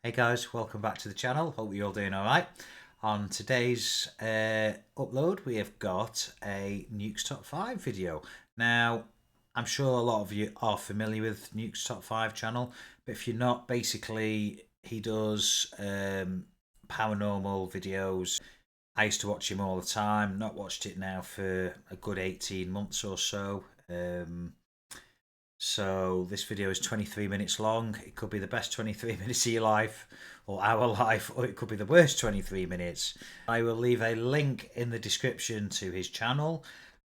Hey guys, welcome back to the channel. Hope you're all doing alright. On today's upload we have got a Nukes Top 5 video. Now, I'm sure a lot of you are familiar with Nukes Top 5 channel, but if you're not, basically he does paranormal videos. I used to watch him all the time, not watched it now for a good 18 months or so. So this video is 23 minutes long. It could be the best 23 minutes of your life or our life, or it could be the worst 23 minutes. I will leave a link in the description to his channel,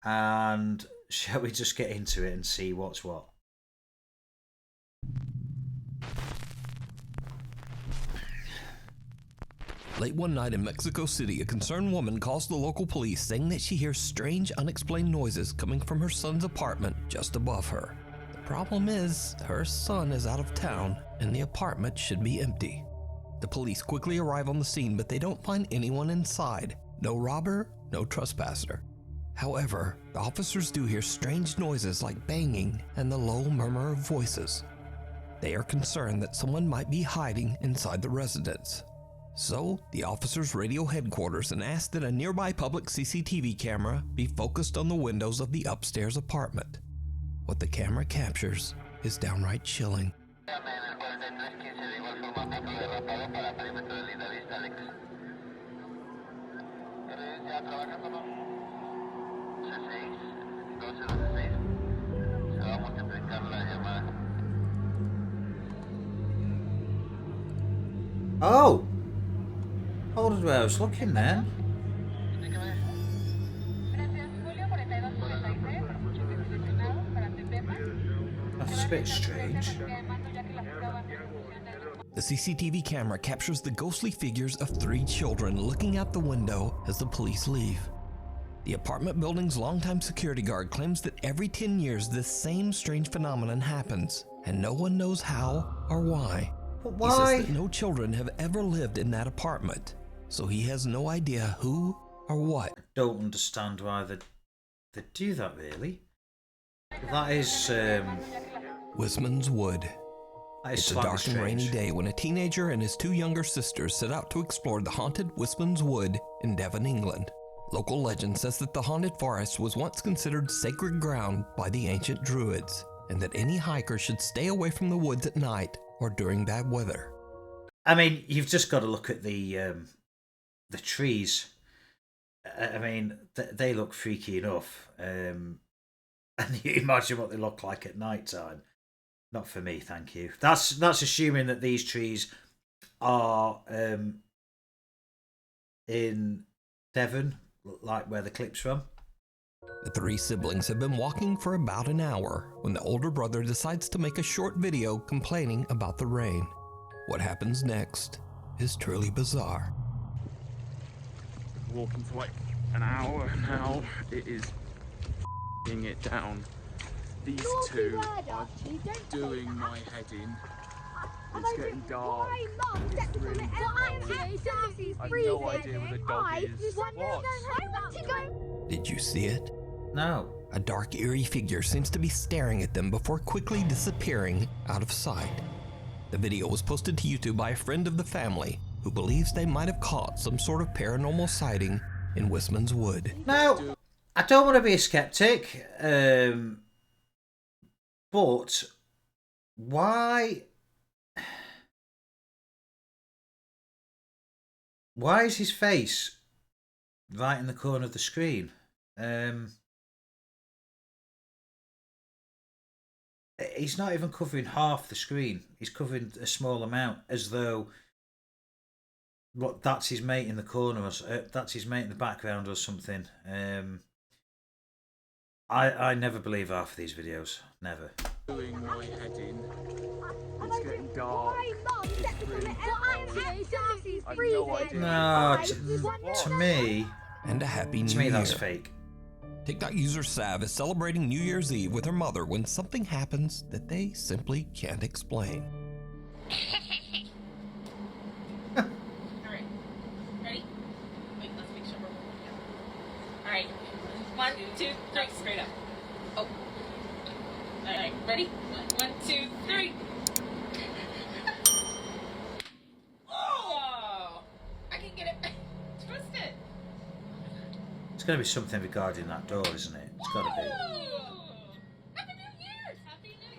and shall we just get into it and see what's what? Late one night in Mexico City, a concerned woman calls the local police saying that she hears strange, unexplained noises coming from her son's apartment just above her. The problem is, her son is out of town and the apartment should be empty. The police quickly arrive on the scene, but they don't find anyone inside. No robber, no trespasser. However, the officers do hear strange noises like banging and the low murmur of voices. They are concerned that someone might be hiding inside the residence. So, the officers radio headquarters and ask that a nearby public CCTV camera be focused on the windows of the upstairs apartment. What the camera captures is downright chilling. Oh! Hold on, where I was looking then. That's a bit strange. The CCTV camera captures the ghostly figures of 3 children looking out the window as the police leave. The apartment building's longtime security guard claims that every 10 years this same strange phenomenon happens, and no one knows how or why. But He why? says that no children have ever lived in that apartment, so he has no idea who or what. I don't understand why they do that, really. That is Wisman Wood. It's a slightly dark and rainy day when a teenager and his 2 younger sisters set out to explore the haunted Wisman Wood in Devon, England. Local legend says that the haunted forest was once considered sacred ground by the ancient druids, and that any hiker should stay away from the woods at night or during bad weather. I mean, you've just got to look at the trees. I mean, they look freaky enough. And you imagine what they look like at night time. Not for me, thank you. That's assuming that these trees are in Devon, like where the clip's from. The 3 siblings have been walking for about an hour when the older brother decides to make a short video complaining about the rain. What happens next is truly bizarre. Walking for like an hour now, it is f***ing it down. These two are doing my head in. It's getting dark. It's really cold. I have no idea where the dog is. What? Did you see it? No. A dark, eerie figure seems to be staring at them before quickly disappearing out of sight. The video was posted to YouTube by a friend of the family who believes they might have caught some sort of paranormal sighting in Wisman Wood. Now, I don't want to be a skeptic, but why is his face right in the corner of the screen? He's not even covering half the screen. He's covering a small amount, as though that's his mate in the corner, or that's his mate in the background or something. I never believe half of these videos. Never. Doing my head in. It's getting dark. It's really cold. I have no idea. No, to me, And a happy new to me year. that's fake. TikTok user Sav is celebrating New Year's Eve with her mother when something happens that they simply can't explain. Alright. Ready? Wait, let's make sure we're Alright. 1, 2, 3, straight up. Oh. Alright, ready? 1, 2, 3. It's going to be something regarding that door, isn't it? It's got to be. Happy New Year's! Happy New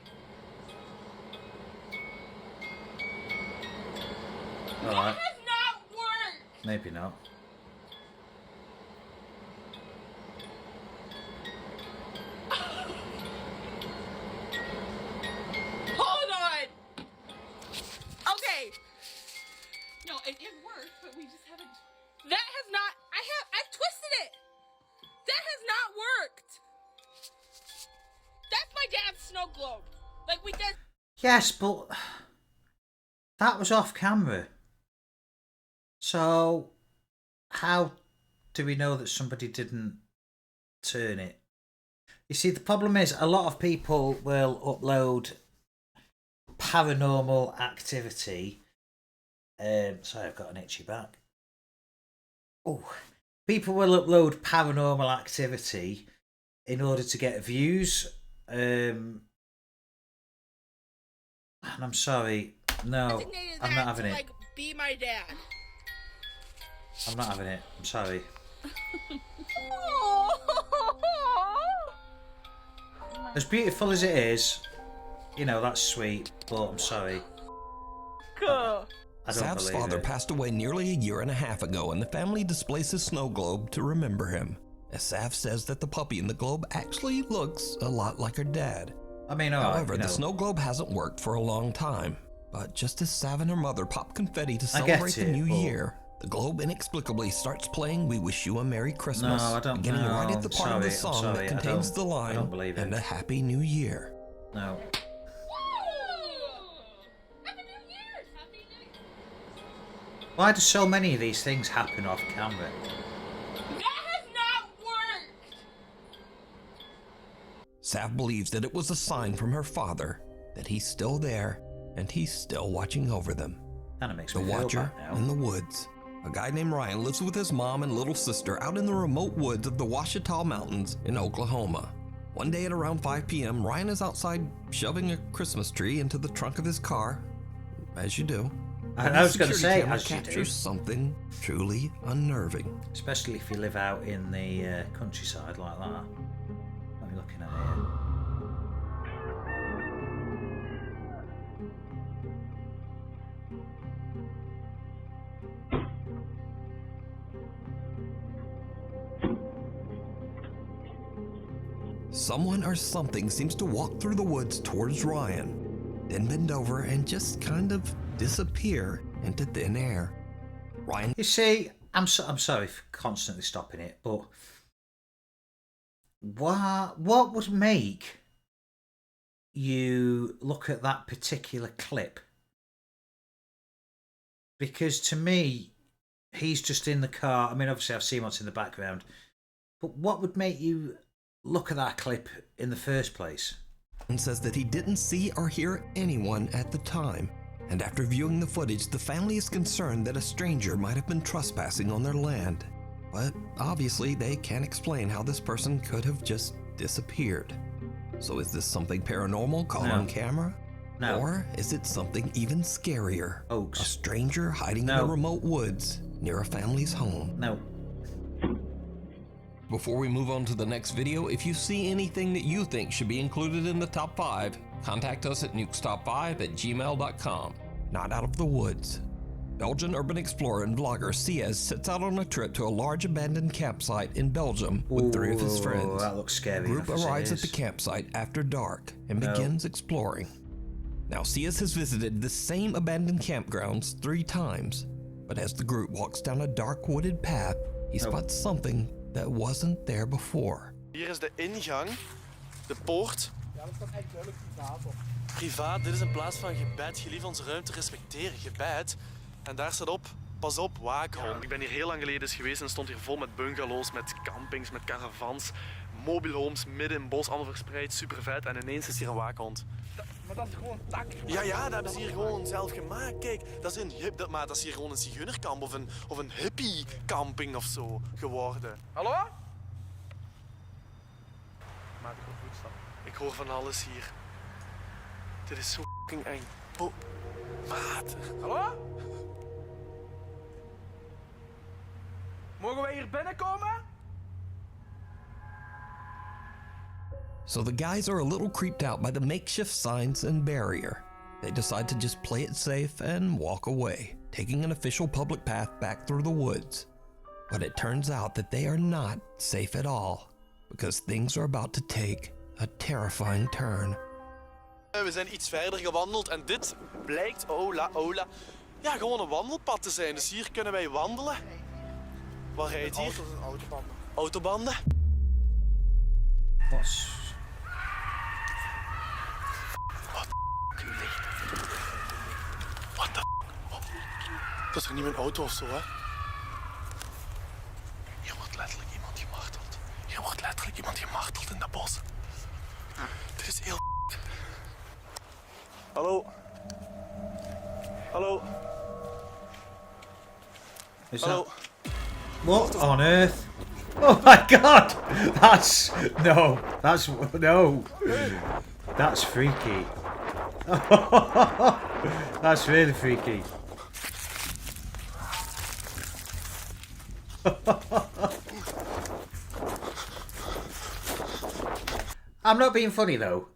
Year! Alright. That has not worked! Maybe not. Hold on! Okay. No, it worked, but we just haven't. That has not. I've twisted it! That has not worked! That's my dad's snow globe. Like, we did. Yes, but that was off camera. So, how do we know that somebody didn't turn it? You see, the problem is a lot of people will upload paranormal activity. Sorry, I've got an itchy back. Oh, people will upload paranormal activity in order to get views. And I'm sorry, no, I'm not having it. Like, be my dad. I'm not having it. I'm sorry. As beautiful as it is, you know, that's sweet, but I'm sorry. Cool. I don't Sav's believe father it. passed away nearly a year and a half ago, and the family displays his snow globe to remember him. As Sav says that the puppy in the globe actually looks a lot like her dad. I mean, alright, However, you know, the snow globe hasn't worked for a long time. But just as Sav and her mother pop confetti to I get celebrate the it, new but- year, the globe inexplicably starts playing "We Wish You a Merry Christmas," No, I don't- beginning no, right at the part of the I'm song sorry, that I contains don't- the line, I don't believe it. "And a Happy New Year." no. Happy New Year's! Happy New Year! Why do so many of these things happen off camera? That has not worked! Sav believes that it was a sign from her father that he's still there and he's still watching over them. Kind of makes The me feel Watcher bad now. in the Woods. A guy named Ryan lives with his mom and little sister out in the remote woods of the Ouachita Mountains in Oklahoma. One day at around 5 p.m., Ryan is outside shoving a Christmas tree into the trunk of his car, as you do. I was going to say, camera as you do. captures something truly unnerving. Especially if you live out in the countryside like that. What are you looking at here? Someone or something seems to walk through the woods towards Ryan, then bend over and just kind of disappear into thin air. Ryan You see, I'm sorry for constantly stopping it, but what would make you look at that particular clip? Because to me, he's just in the car. I mean, obviously, I've seen what's in the background, but what would make you look at that clip in the first place? says that he didn't see or hear anyone at the time, and after viewing the footage, the family is concerned that a stranger might have been trespassing on their land. But obviously, they can't explain how this person could have just disappeared. So is this something paranormal caught No. on camera? No. Or is it something even scarier? Hoax. A stranger hiding in No. the remote woods near a family's home. No. Before we move on to the next video, if you see anything that you think should be included in the top 5, contact us at nukestop5@gmail.com. Not out of the woods. Belgian urban explorer and vlogger Siaz sets out on a trip to a large abandoned campsite in Belgium with 3 of his Ooh, friends. that looks scary. The group enough as it arrives at is. the campsite after dark and No. begins exploring. Now, Siaz has visited the same abandoned campgrounds 3 times, but as the group walks down a dark wooded path, he No. spots something that wasn't there before. Hier is de ingang, de poort. Ja, dat staat echt duidelijk privaat op. Privaat, dit is in plaats van gebed. Gelief onze ruimte respecteren, gebed. En daar staat op, pas op, waakhond. Ik ben hier heel lang geleden eens geweest en stond hier vol met bungalows, met campings, met caravans, mobile homes, midden in het bos, allemaal verspreid, super vet. En ineens is hier een waakhond. Maar dat is gewoon tak. Ja, dat hebben ze hier gewoon zelf gemaakt. Kijk, dat is, maar dat is hier gewoon een zigeunerkamp of een hippie-camping of zo geworden. Hallo? Maat, ik hoor voetstappen. Ik hoor van alles hier. Dit is zo fucking eng. Oh, maat. Hallo? Mogen wij hier binnenkomen? So the guys are a little creeped out by the makeshift signs and barrier. They decide to just play it safe and walk away, taking an official public path back through the woods. But it turns out that they are not safe at all, because things are about to take a terrifying turn. We zijn iets verder gewandeld en dit blijkt, ola, ja, gewoon een wandelpad te zijn. Dus hier kunnen wij wandelen. Wat rijdt hier? Auto's en autobanden. Autobanden? Wat? Wat de licht. Wat de dat is toch niet mijn auto of zo, hè? Hier wordt letterlijk iemand gemarteld. Hier wordt letterlijk iemand gemarteld in dat bos. Dit is heel Hallo? Hallo? Is Hallo? that... What on earth? Oh my god! That's freaky. That's really freaky. I'm not being funny though.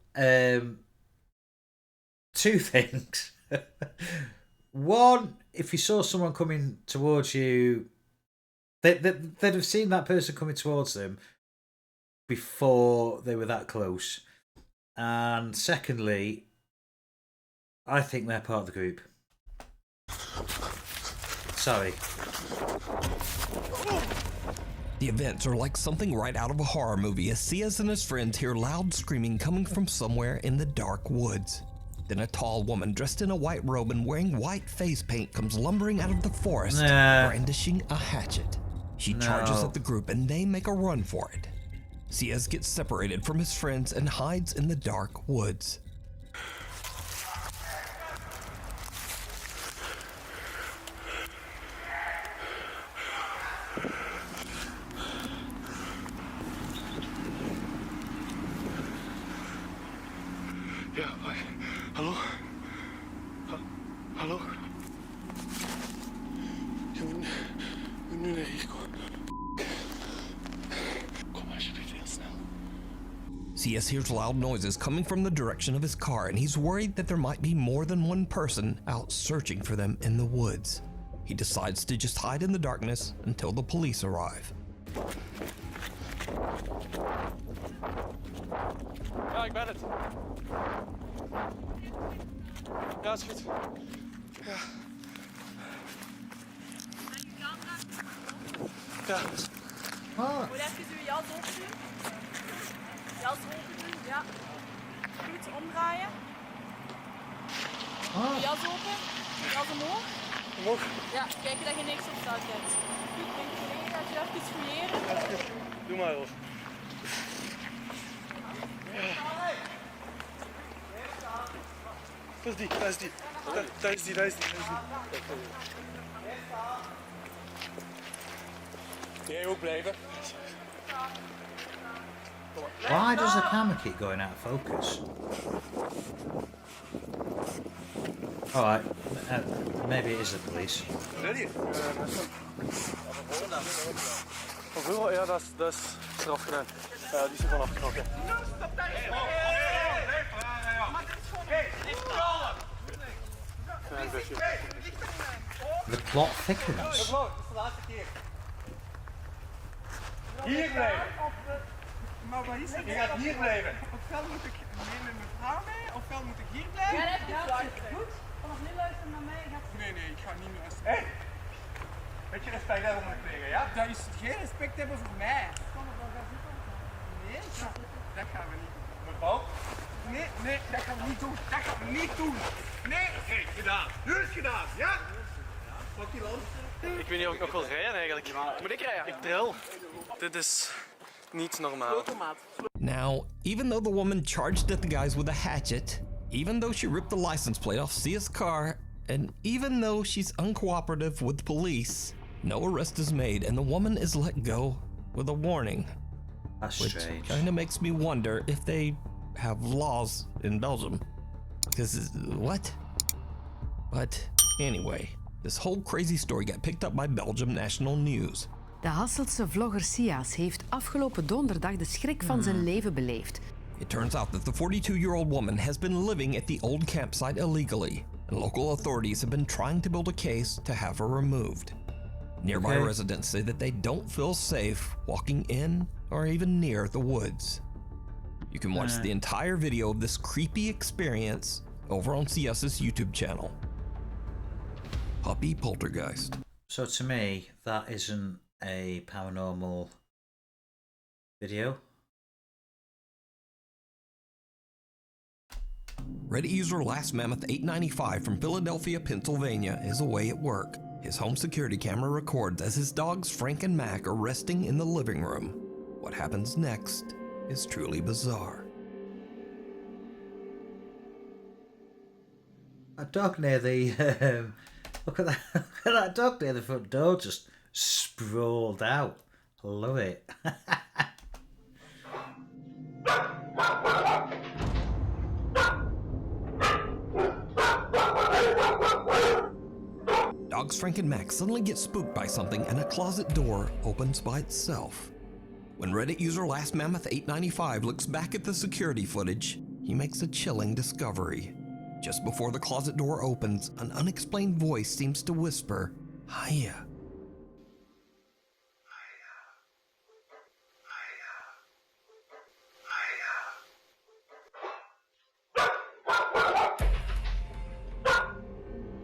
Two things. One, if you saw someone coming towards you, they'd have seen that person coming towards them before they were that close. And secondly, I think they're part of the group. Sorry. The events are like something right out of a horror movie as Ciaz and his friends hear loud screaming coming from somewhere in the dark woods. Then a tall woman dressed in a white robe and wearing white face paint comes lumbering out of the forest, brandishing a hatchet. She charges at the group and they make a run for it. Ciaz gets separated from his friends and hides in the dark woods. Ja, hallo? Hallo? Je moet nu naar hier komen. Kom alsjeblieft heel snel. Ciaz hears loud noises coming from the direction of his car and he's worried that there might be more than one person out searching for them in the woods. He decides to just hide in the darkness until the police arrive. Ja, ik ben het. Ja, is goed. Ja. Ja. Moet even uw jas open doen. Jas open doen, ja. Goed, omdraaien. Uw jas open. Jas omhoog. Omhoog. Ja, kijken dat je niks op staat hebt. Goed, denk je dat je even fouilleren. Doe maar, Rolf. Dat is die, dat is die. Dat is die, dat is die. Jij ook blijven. Why does the camera keep going out of focus? Alright, maybe it is the police. Ready? Hoeveel? Ja, dat is eraf gedaan. Die is er vanaf geknokken. The plot thickens. Hier blijven. Maar wat is het? Je gaat hier blijven. Ofwel moet ik mee met mijn vrouw mee, ofwel moet ik hier blijven. Ja, dat heb je luisteren. Goed? Vanaf nu luisteren naar mij. Nee, ik ga niet luisteren. Hé! Beetje respect hebben voor mijn kleren, ja? Dat is geen respect hebben voor mij. Nee, dat gaan we niet doen. Mevrouw? Nee, dat gaan we niet doen. Dat gaan we niet doen. Nee, gedaan. Nu is gedaan, ja? Pak die land. Ik weet niet of ik nog wil rijden eigenlijk. Moet ik rijden? Ik tril. Dit is niet normaal. Now, even though the woman charged at the guys with a hatchet, even though she ripped the license plate off Ciaz's car, and even though she's uncooperative with police, no arrest is made and the woman is let go with a warning. That's Which strange. kind of makes me wonder if they have laws in Belgium. Because, what? But anyway, this whole crazy story got picked up by Belgium National News. De Hasseltse vlogger Ciaz heeft afgelopen donderdag de schrik van zijn leven beleefd. It turns out that the 42-year-old woman has been living at the old campsite illegally, and local authorities have been trying to build a case to have her removed. Nearby residents say that they don't feel safe walking in or even near the woods. You can watch the entire video of this creepy experience over on CS's YouTube channel. Puppy Poltergeist. So to me, that isn't a paranormal video. Reddit user Last Mammoth 895 from Philadelphia, Pennsylvania is away at work. His home security camera records as his dogs Frank and Mac are resting in the living room. What happens next is truly bizarre. A dog near the look at that! Look at that dog near the front door, just sprawled out. I love it. Dogs Frank and Mac suddenly get spooked by something and a closet door opens by itself. When Reddit user Last Mammoth 895 looks back at the security footage, he makes a chilling discovery. Just before the closet door opens, an unexplained voice seems to whisper, "Hiya."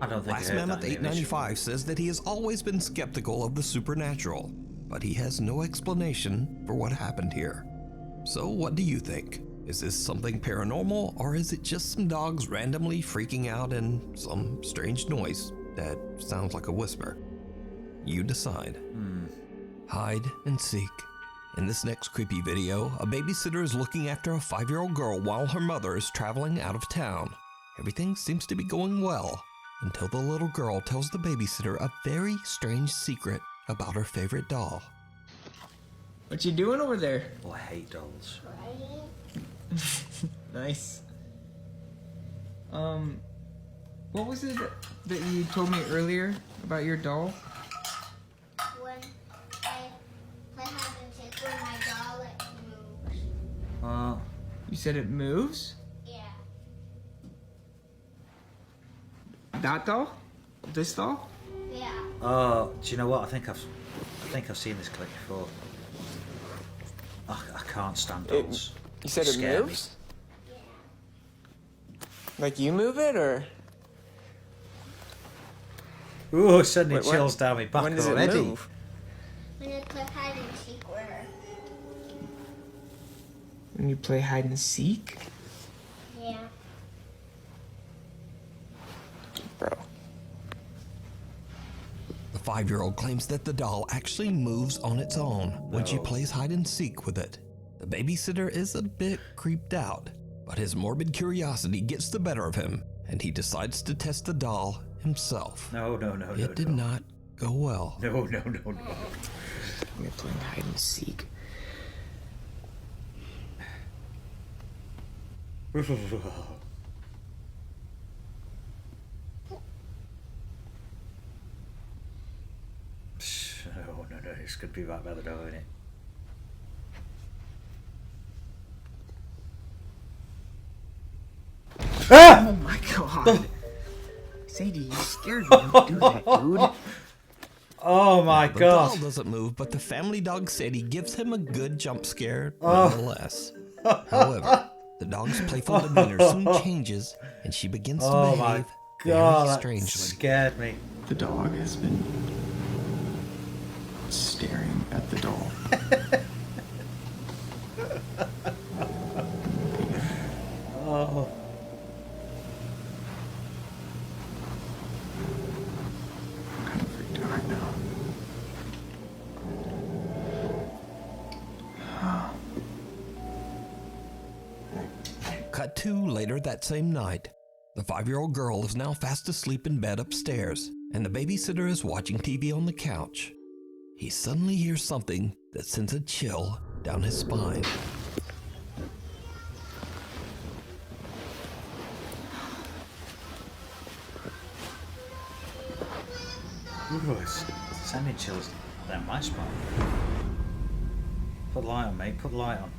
I don't think Last I heard Mammoth that in the 895 says that he has always been skeptical of the supernatural, but he has no explanation for what happened here. So what do you think? Is this something paranormal, or is it just some dogs randomly freaking out and some strange noise that sounds like a whisper? You decide. Hide and seek. In this next creepy video, a babysitter is looking after a 5-year-old girl while her mother is traveling out of town. Everything seems to be going well, until the little girl tells the babysitter a very strange secret about her favorite doll. What you doing over there? Oh, I hate dolls. Nice. What was it that you told me earlier about your doll? When I play hide and seek with my doll, it moves. You said it moves? Yeah. That doll? This doll? Yeah. Oh, do you know what? I think I've seen this clip before. I can't stand dolls. You said They it scare me. moves? Like you move it, or? Ooh, sending Wait, chills down my back when does already. it move? When I play hide and seek with her. When you play hide and seek? Yeah. Bro. The 5-year-old claims that the doll actually moves on its own when she plays hide and seek with it. The babysitter is a bit creeped out, but his morbid curiosity gets the better of him, and he decides to test the doll himself. No. It did not go well. No. We're playing hide and seek. No, this could be right by the door, isn't it? Oh my god! Sadie, you scared me. Don't do that, dude. Oh my The god! doll doesn't move, but the family dog Sadie gives him a good jump scare nonetheless. However, the dog's playful demeanor soon changes, and she begins to Oh my behave god! very That strangely. scared me. The dog has been staring at the doll. Oh. I'm kind of freaked out right now. Cut to later that same night. The 5-year-old girl is now fast asleep in bed upstairs, and the babysitter is watching TV on the couch. He suddenly hears something that sends a chill down his spine. Ooh, it's sending chills down my spine. Put the light on, mate. Put the light on.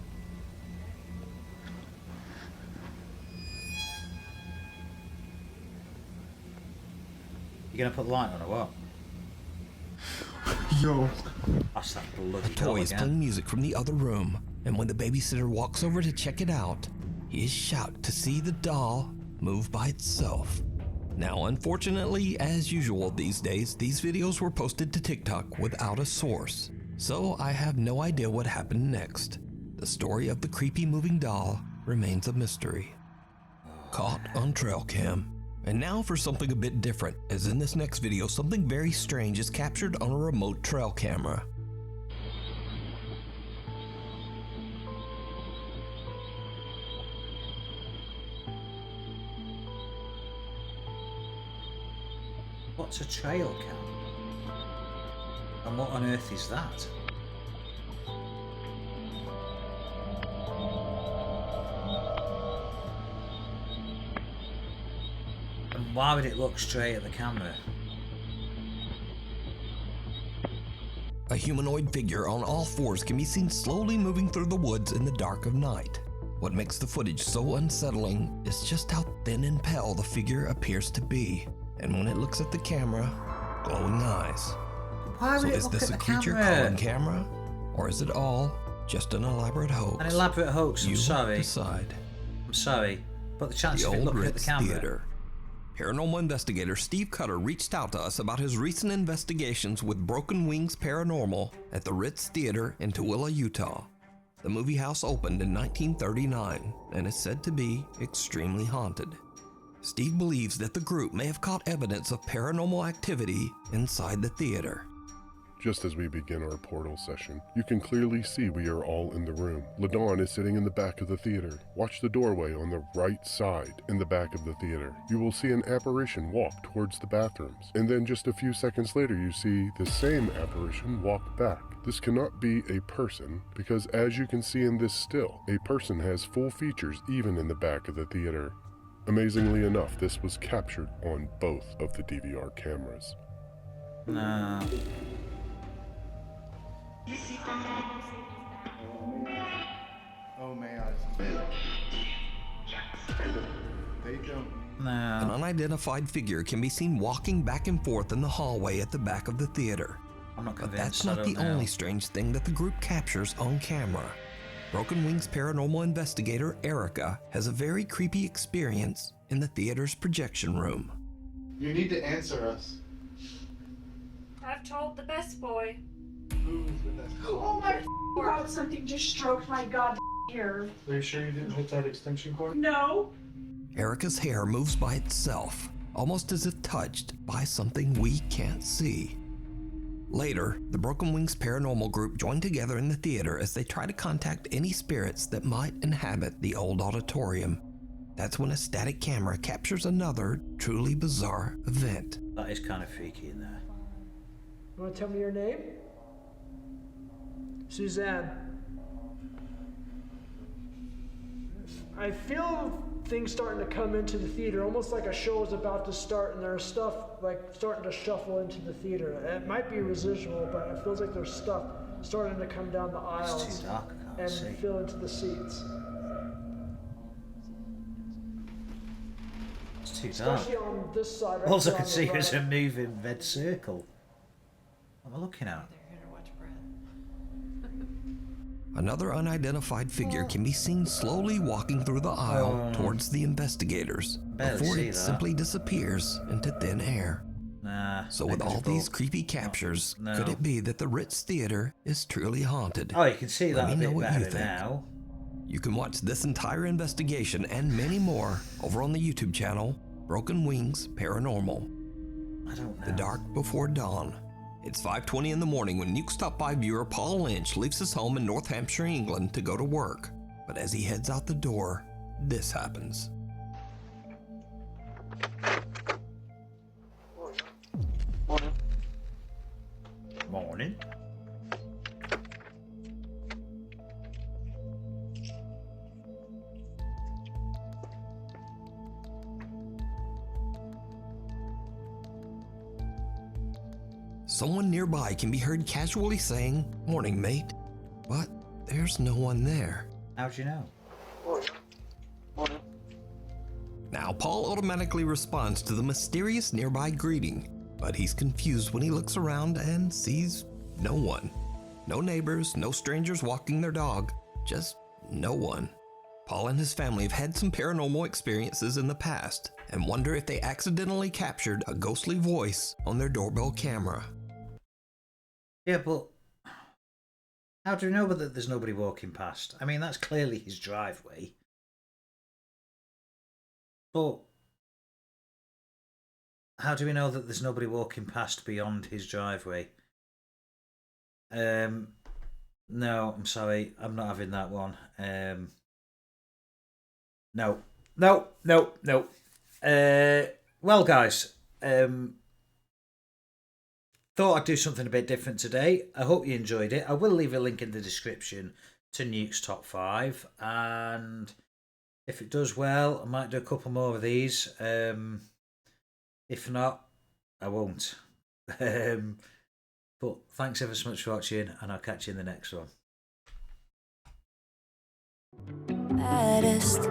You gonna put the light on or what? Yo. That's that bloody A toy is again. playing music from the other room, and when the babysitter walks over to check it out, he is shocked to see the doll move by itself. Now, unfortunately, as usual these days, these videos were posted to TikTok without a source, so I have no idea what happened next. The story of the creepy moving doll remains a mystery. Caught on trail cam. And now for something a bit different, as in this next video, something very strange is captured on a remote trail camera. What's a trail cam? And what on earth is that? And why would it look straight at the camera? A humanoid figure on all fours can be seen slowly moving through the woods in the dark of night. What makes the footage so unsettling is just how thin and pale the figure appears to be. And when it looks at the camera, glowing eyes. Why So would it is look this at a the creature camera? caught on camera? Or is it all just an elaborate hoax? An elaborate hoax, I'm You sorry. decide. I'm sorry. But the chance The of it old looking at the Ritz camera. Theater. Paranormal investigator Steve Cutter reached out to us about his recent investigations with Broken Wings Paranormal at the Ritz Theater in Tooele, Utah. The movie house opened in 1939 and is said to be extremely haunted. Steve believes that the group may have caught evidence of paranormal activity inside the theater. Just as we begin our portal session, you can clearly see we are all in the room. LaDawn is sitting in the back of the theater. Watch the doorway on the right side in the back of the theater. You will see an apparition walk towards the bathrooms, and then just a few seconds later you see the same apparition walk back. This cannot be a person, because as you can see in this still, a person has full features even in the back of the theater. Amazingly enough, this was captured on both of the DVR cameras. No. Oh man. They don't. An No. unidentified figure can be seen walking back and forth in the hallway at the back of the theater. I'm not But convinced. that's I not don't the know. only strange thing that the group captures on camera. Broken Wings paranormal investigator Erica has a very creepy experience in the theater's projection room. You need to answer us. I've told the best boy. Who's the best? Oh my God, something just stroked my god hair. Are you sure you didn't hit that extension cord? No. Erica's hair moves by itself, almost as if touched by something we can't see. Later, the Broken Wings paranormal group join together in the theater as they try to contact any spirits that might inhabit the old auditorium. That's when a static camera captures another truly bizarre event. That is kind of freaky in there. You want to tell me your name? Suzanne. I feel things starting to come into the theater, almost like a show is about to start and there's stuff like starting to shuffle into the theater. It might be residual, but it feels like there's stuff starting to come down the aisles It's too dark, I can't and see. fill into the seats. It's too dark. Especially on this side. Right All I here could on the see was right. a moving red circle. What am I looking at? Another unidentified figure can be seen slowly walking through the aisle towards the investigators Barely before see it that. simply disappears into thin air. Nah. So with all negligible. these creepy captures, No. could it be that the Ritz Theater is truly haunted? Oh, you can see Let that a me know bit what you better think. now. You can watch this entire investigation and many more over on the YouTube channel, Broken Wings Paranormal. I don't know. The Dark Before Dawn. It's 5:20 in the morning when Nuke's Top 5 viewer Paul Lynch leaves his home in North Hampshire, England to go to work. But as he heads out the door, this happens. Morning. Someone nearby can be heard casually saying, "Morning, mate," but there's no one there. How'd you know? Now, Paul automatically responds to the mysterious nearby greeting. But he's confused when he looks around and sees no one. No neighbors, no strangers walking their dog, just no one. Paul and his family have had some paranormal experiences in the past and wonder if they accidentally captured a ghostly voice on their doorbell camera. Yeah, but how do we know that there's nobody walking past? I mean, that's clearly his driveway. But how do we know that there's nobody walking past beyond his driveway? No, I'm sorry. I'm not having that one. No. Well, guys, thought I'd do something a bit different today. I hope you enjoyed it. I will leave a link in the description to Nuke's Top 5. And if it does well, I might do a couple more of these. If not, I won't. But thanks ever so much for watching, and I'll catch you in the next one. Baddest.